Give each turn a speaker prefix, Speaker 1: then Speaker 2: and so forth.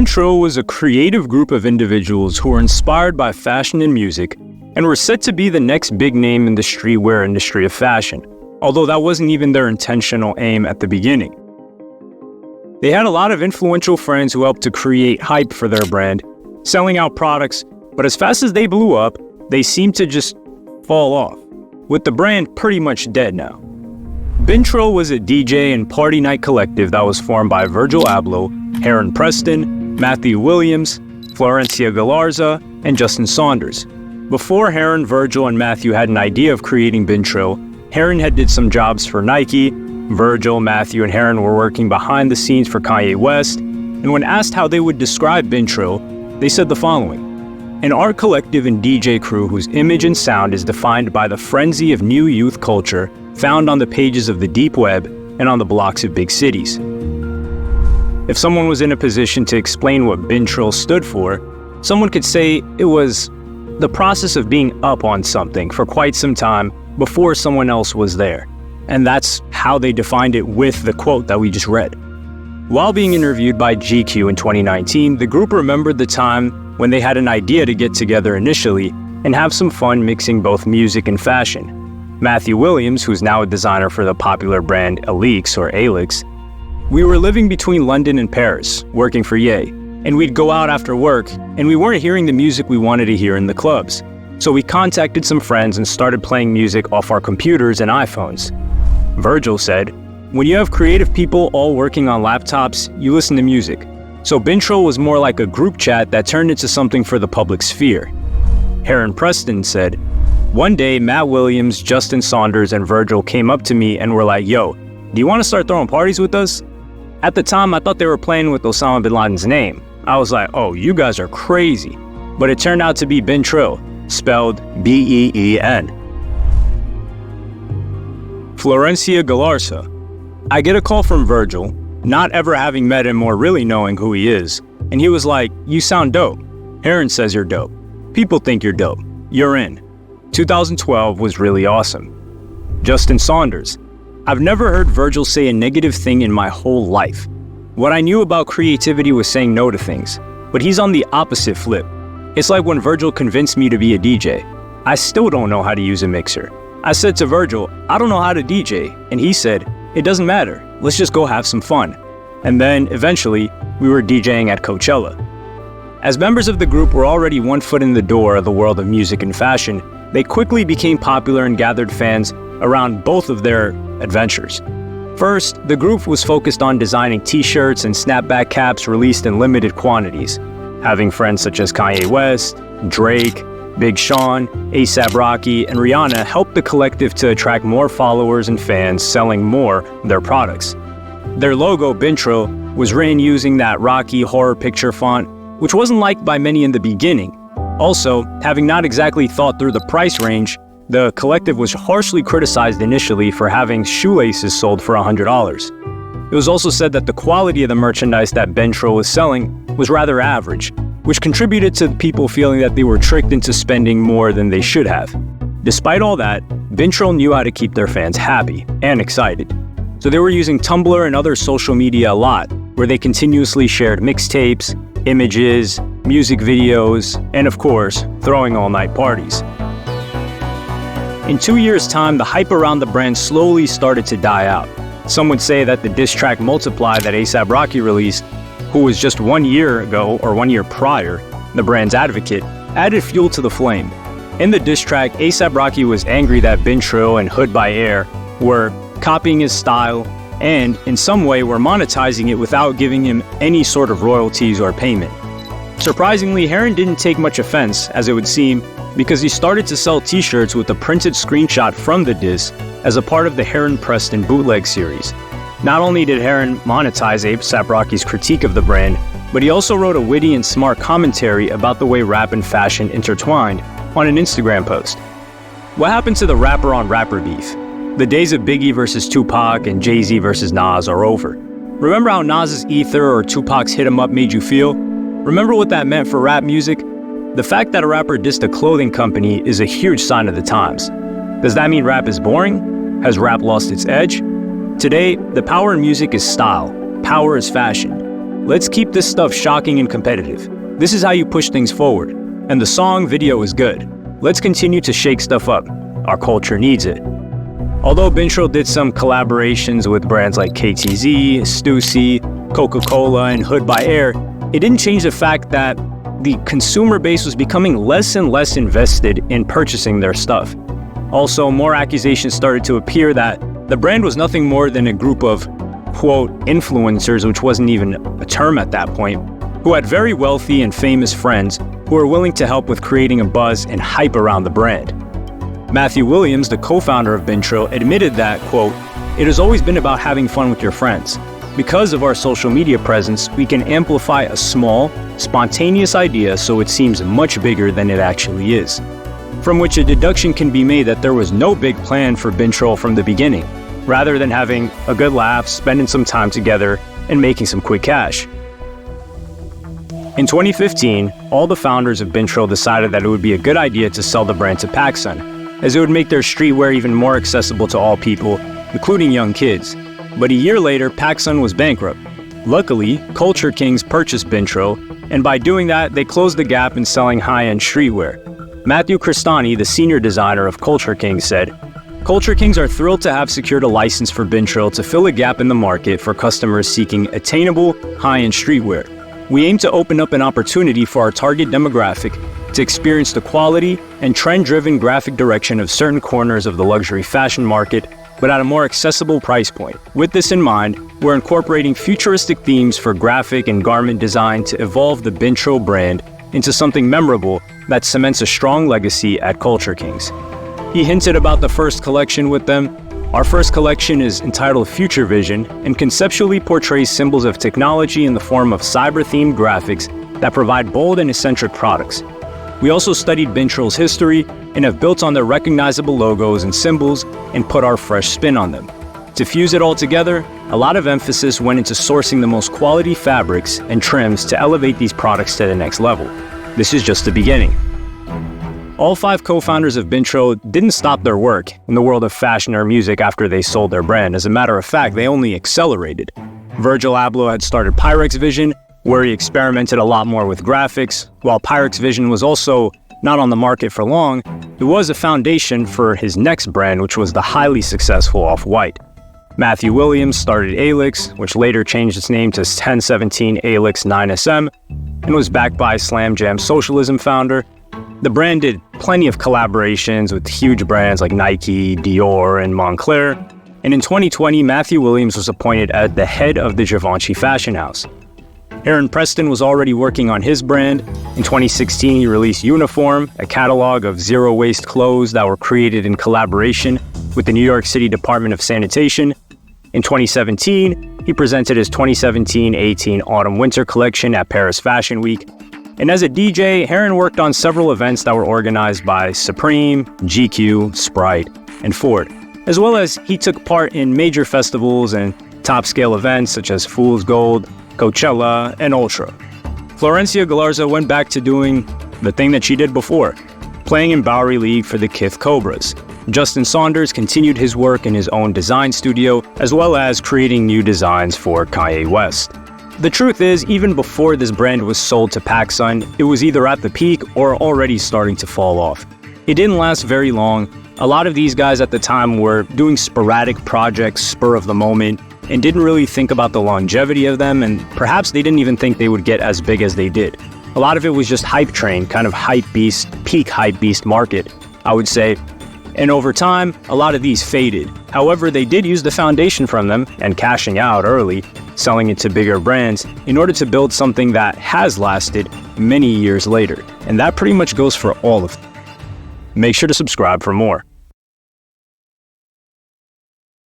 Speaker 1: Trill was a creative group of individuals who were inspired by fashion and music and were set to be the next big name in the streetwear industry of fashion, although that wasn't even their intentional aim at the beginning. They had a lot of influential friends who helped to create hype for their brand, selling out products, but as fast as they blew up, they seemed to just fall off, with the brand pretty much dead now. Trill was a DJ and party night collective that was formed by Virgil Abloh, Heron Preston, Matthew Williams, Florencia Galarza, and Justin Saunders. Before Heron, Virgil, and Matthew had an idea of creating Trill, Heron had did some jobs for Nike. Virgil, Matthew, and Heron were working behind the scenes for Kanye West, and when asked how they would describe Trill, they said the following: an art collective and DJ crew whose image and sound is defined by the frenzy of new youth culture found on the pages of the deep web and on the blocks of big cities. If someone was in a position to explain what Trill stood for, someone could say it was the process of being up on something for quite some time before someone else was there. And that's how they defined it with the quote that we just read. While being interviewed by GQ in 2019, the group remembered the time when they had an idea to get together initially and have some fun mixing both music and fashion. Matthew Williams, who's now a designer for the popular brand Alix or Alix, we were living between London and Paris, working for Ye, and we'd go out after work, and we weren't hearing the music we wanted to hear in the clubs. So we contacted some friends and started playing music off our computers and iPhones. Virgil said, when you have creative people all working on laptops, you listen to music. So Trill was more like a group chat that turned into something for the public sphere. Heron Preston said, one day Matt Williams, Justin Saunders, and Virgil came up to me and were like, yo, do you want to start throwing parties with us? At the time, I thought they were playing with Osama bin Laden's name. I was like, oh, you guys are crazy. But it turned out to be Trill, spelled B-E-E-N. Florencia Galarza. I get a call from Virgil, not ever having met him or really knowing who he is, and he was like, you sound dope. Heron says you're dope. People think you're dope. You're in. 2012 was really awesome. Justin Saunders. I've never heard Virgil say a negative thing in my whole life. What I knew about creativity was saying no to things, but he's on the opposite flip. It's like when Virgil convinced me to be a DJ. I still don't know how to use a mixer. I said to Virgil, I don't know how to DJ, and he said, it doesn't matter, let's just go have some fun. And then, eventually, we were DJing at Coachella. As members of the group were already one foot in the door of the world of music and fashion, they quickly became popular and gathered fans around both of their adventures. First, the group was focused on designing t-shirts and snapback caps released in limited quantities. Having friends such as Kanye West, Drake, Big Sean, A$AP Rocky, and Rihanna helped the collective to attract more followers and fans selling more of their products. Their logo, Trill, was written using that Rocky horror picture font, which wasn't liked by many in the beginning. Also, having not exactly thought through the price range, the collective was harshly criticized initially for having shoelaces sold for $100. It was also said that the quality of the merchandise that Trill was selling was rather average, which contributed to people feeling that they were tricked into spending more than they should have. Despite all that, Trill knew how to keep their fans happy and excited. So they were using Tumblr and other social media a lot, where they continuously shared mixtapes, images, music videos, and of course, throwing all-night parties. In 2 years' time, the hype around the brand slowly started to die out. Some would say that the diss track Multiply that A$AP Rocky released, who was just 1 year ago or 1 year prior, the brand's advocate, added fuel to the flame. In the diss track, A$AP Rocky was angry that Trill and Hood by Air were copying his style and, in some way, were monetizing it without giving him any sort of royalties or payment. Surprisingly, Heron didn't take much offense, as it would seem, because he started to sell t-shirts with a printed screenshot from the diss as a part of the Heron Preston bootleg series. Not only did Heron monetize A$AP Rocky's critique of the brand, but he also wrote a witty and smart commentary about the way rap and fashion intertwined on an Instagram post. What happened to the rapper on rapper beef? The days of Biggie versus Tupac and Jay-Z versus Nas are over. Remember how Nas's Ether or Tupac's Hit 'Em Up made you feel? Remember what that meant for rap music? The fact that a rapper dissed a clothing company is a huge sign of the times. Does that mean rap is boring? Has rap lost its edge? Today, the power in music is style. Power is fashion. let's keep this stuff shocking and competitive. This is how you push things forward. And the song video is good. Let's continue to shake stuff up. Our culture needs it. Although Trill did some collaborations with brands like KTZ, Stussy, Coca-Cola, and Hood by Air, it didn't change the fact that the consumer base was becoming less and less invested in purchasing their stuff. Also, more accusations started to appear that the brand was nothing more than a group of, quote, influencers, which wasn't even a term at that point, who had very wealthy and famous friends who were willing to help with creating a buzz and hype around the brand. Matthew Williams, the co-founder of Trill, admitted that, quote, "It has always been about having fun with your friends. Because of our social media presence, we can amplify a small, spontaneous idea so it seems much bigger than it actually is." From which a deduction can be made that there was no big plan for Trill from the beginning, rather than having a good laugh, spending some time together, and making some quick cash. In 2015, all the founders of Trill decided that it would be a good idea to sell the brand to PacSun, as it would make their streetwear even more accessible to all people, including young kids. But a year later, PacSun was bankrupt. Luckily, Culture Kings purchased Trill, and by doing that, they closed the gap in selling high-end streetwear. Matthew Cristani, the senior designer of Culture Kings, said, "Culture Kings are thrilled to have secured a license for Trill to fill a gap in the market for customers seeking attainable, high-end streetwear. We aim to open up an opportunity for our target demographic to experience the quality and trend-driven graphic direction of certain corners of the luxury fashion market, but at a more accessible price point. With this in mind, we're incorporating futuristic themes for graphic and garment design to evolve the Trill brand into something memorable that cements a strong legacy at Culture Kings." He hinted about the first collection with them. "Our first collection is entitled Future Vision and conceptually portrays symbols of technology in the form of cyber-themed graphics that provide bold and eccentric products. We also studied Trill's history and have built on their recognizable logos and symbols and put our fresh spin on them. To fuse it all together, a lot of emphasis went into sourcing the most quality fabrics and trims to elevate these products to the next level. This is just the beginning." All 5 co-founders of Trill didn't stop their work in the world of fashion or music after they sold their brand. As a matter of fact, they only accelerated. Virgil Abloh had started Pyrex Vision, where he experimented a lot more with graphics. While Pyrex Vision was also not on the market for long, it was a foundation for his next brand, which was the highly successful Off-White. Matthew Williams started Alix, which later changed its name to 1017 Alix 9SM, and was backed by Slam Jam Socialism founder. The brand did plenty of collaborations with huge brands like Nike, Dior, and Moncler. And in 2020, Matthew Williams was appointed as the head of the Givenchy fashion house. Aaron Preston was already working on his brand. In 2016, he released Uniform, a catalog of zero-waste clothes that were created in collaboration with the New York City Department of Sanitation. In 2017, he presented his 2017-18 Autumn-Winter collection at Paris Fashion Week. And as a DJ, Aaron worked on several events that were organized by Supreme, GQ, Sprite, and Ford, as well as he took part in major festivals and top-scale events such as Fool's Gold, Coachella, and Ultra. Florencia Galarza went back to doing the thing that she did before, playing in Bowery League for the Kith Cobras. Justin Saunders continued his work in his own design studio, as well as creating new designs for Kanye West. The truth is, even before this brand was sold to PacSun, it was either at the peak or already starting to fall off. It didn't last very long. A lot of these guys at the time were doing sporadic projects, spur of the moment, and didn't really think about the longevity of them, and perhaps they didn't even think they would get as big as they did. A lot of it was just hype train, kind of Hypebeast, peak Hypebeast market, I would say. And over time, a lot of these faded. However, they did use the foundation from them, and cashing out early, selling it to bigger brands, in order to build something that has lasted many years later. And that pretty much goes for all of them. Make sure to subscribe for more.